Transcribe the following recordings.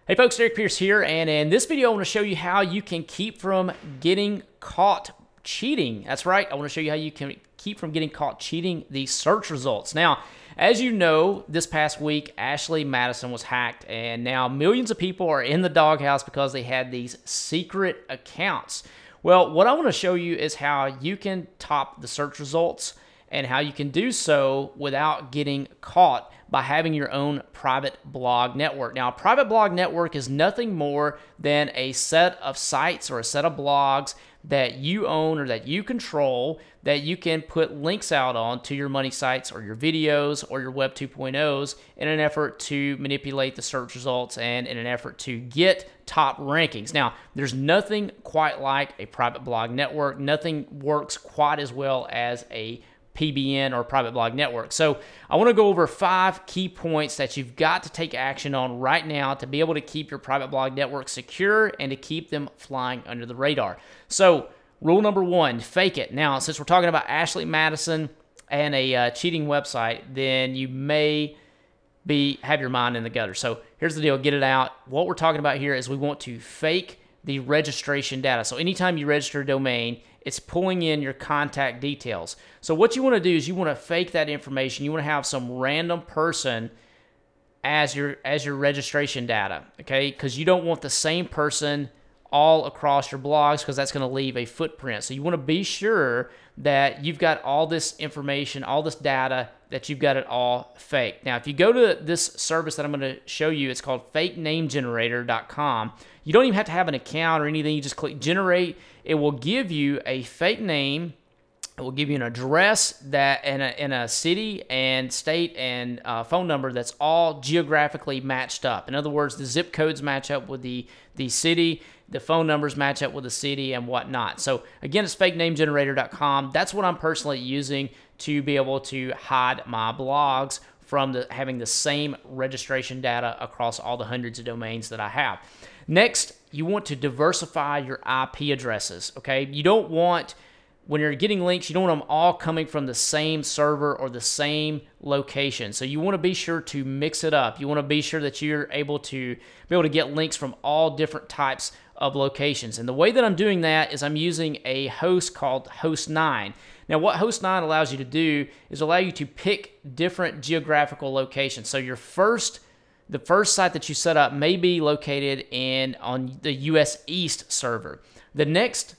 Hey folks, Derek Pierce here, and in this video I want to show you how you can keep from getting caught cheating. That's right, I want to show you how you can keep from getting caught cheating the search results. Now, as you know, this past week, Ashley Madison was hacked, and now millions of people are in the doghouse because they had these secret accounts. Well, what I want to show you is how you can top the search results and how you can do so without getting caught by having your own private blog network. Now, a private blog network is nothing more than a set of sites or a set of blogs that you own or that you control that you can put links out on to your money sites or your videos or your Web 2.0s in an effort to manipulate the search results and in an effort to get top rankings. Now, there's nothing quite like a private blog network. Nothing works quite as well as a PBN or private blog network. So I want to go over 5 key points that you've got to take action on right now to be able to keep your private blog network secure and to keep them flying under the radar. So rule number 1, fake it. Now, since we're talking about Ashley Madison and a cheating website, then you may have your mind in the gutter. So here's the deal, get it out. What we're talking about here is we want to fake the registration data. So anytime you register a domain, it's pulling in your contact details. So what you want to do is you want to fake that information. You want to have some random person as your registration data, okay? Because you don't want the same person all across your blogs because that's going to leave a footprint. So you want to be sure that you've got all this information, all this data, that you've got it all fake. Now, if you go to this service that I'm going to show you, it's called fakenamegenerator.com. You don't even have to have an account or anything. You just click generate. It will give you a fake name. It will give you an address that in a city and state and phone number that's all geographically matched up. In other words, the zip codes match up with the city, the phone numbers match up with the city and whatnot. So again, it's fakenamegenerator.com. That's what I'm personally using to be able to hide my blogs from having the same registration data across all the hundreds of domains that I have. Next, you want to diversify your IP addresses, okay? You don't want, when you're getting links, you don't want them all coming from the same server or the same location. So you want to be sure to mix it up. You want to be sure that you're able to get links from all different types of locations. And the way that I'm doing that is I'm using a host called Host9. Now, what Host9 allows you to do is allow you to pick different geographical locations. So the first site that you set up may be located on the US East server. The next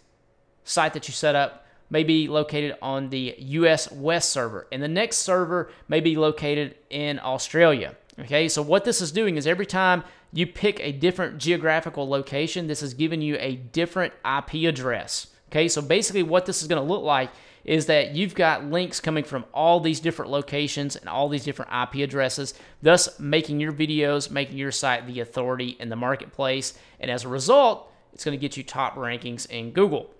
site that you set up may be located on the US West server, and the next server may be located in Australia. Okay, so what this is doing is every time you pick a different geographical location, this is giving you a different IP address. Okay, so basically what this is going to look like is that you've got links coming from all these different locations and all these different IP addresses, thus making your videos, making your site the authority in the marketplace, and as a result, it's going to get you top rankings in Google.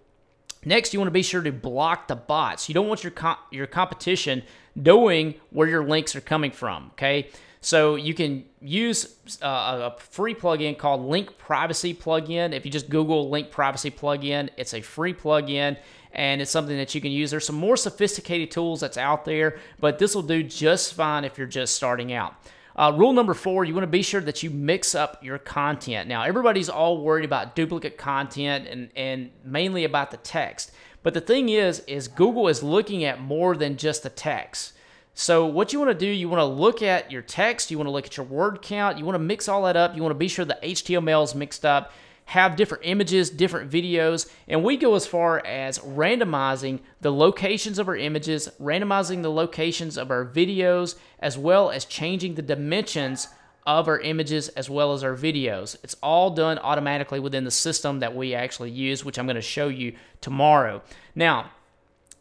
Next, you want to be sure to block the bots. You don't want your competition knowing where your links are coming from, okay? So you can use a free plugin called Link Privacy Plugin. If you just Google Link Privacy Plugin, it's a free plugin, and it's something that you can use. There's some more sophisticated tools that's out there, but this will do just fine if you're just starting out. Rule number 4, you want to be sure that you mix up your content. Now, everybody's all worried about duplicate content and mainly about the text. But the thing is Google is looking at more than just the text. So what you want to do, you want to look at your text, you want to look at your word count, you want to mix all that up, you want to be sure the HTML is mixed up, have different images, different videos, and we go as far as randomizing the locations of our images, randomizing the locations of our videos, as well as changing the dimensions of our images as well as our videos. It's all done automatically within the system that we actually use, which I'm going to show you tomorrow. Now,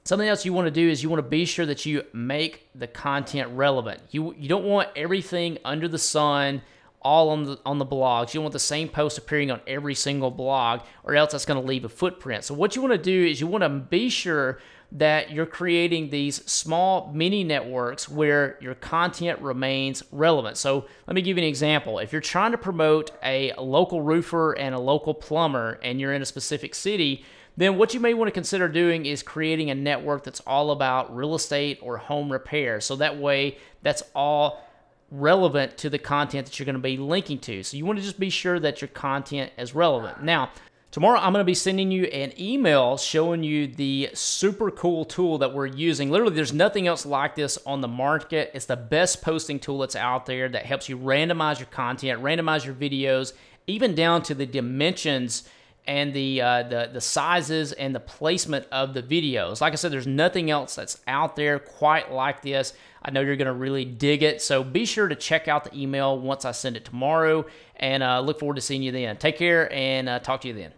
something else you want to do is you want to be sure that you make the content relevant. You don't want everything under the sun all on the blogs. You don't want the same post appearing on every single blog, or else that's going to leave a footprint. So what you want to do is you want to be sure that you're creating these small mini networks where your content remains relevant. So let me give you an example. If you're trying to promote a local roofer and a local plumber and you're in a specific city, then what you may want to consider doing is creating a network that's all about real estate or home repair. So that way, that's all relevant to the content that you're going to be linking to. So you want to just be sure that your content is relevant. Now, tomorrow I'm going to be sending you an email showing you the super cool tool that we're using. Literally, there's nothing else like this on the market. It's the best posting tool that's out there that helps you randomize your content, randomize your videos, even down to the dimensions and the sizes and the placement of the videos. Like I said, there's nothing else that's out there quite like this. I know you're going to really dig it, so be sure to check out the email once I send it tomorrow, and look forward to seeing you then. Take care, and talk to you then.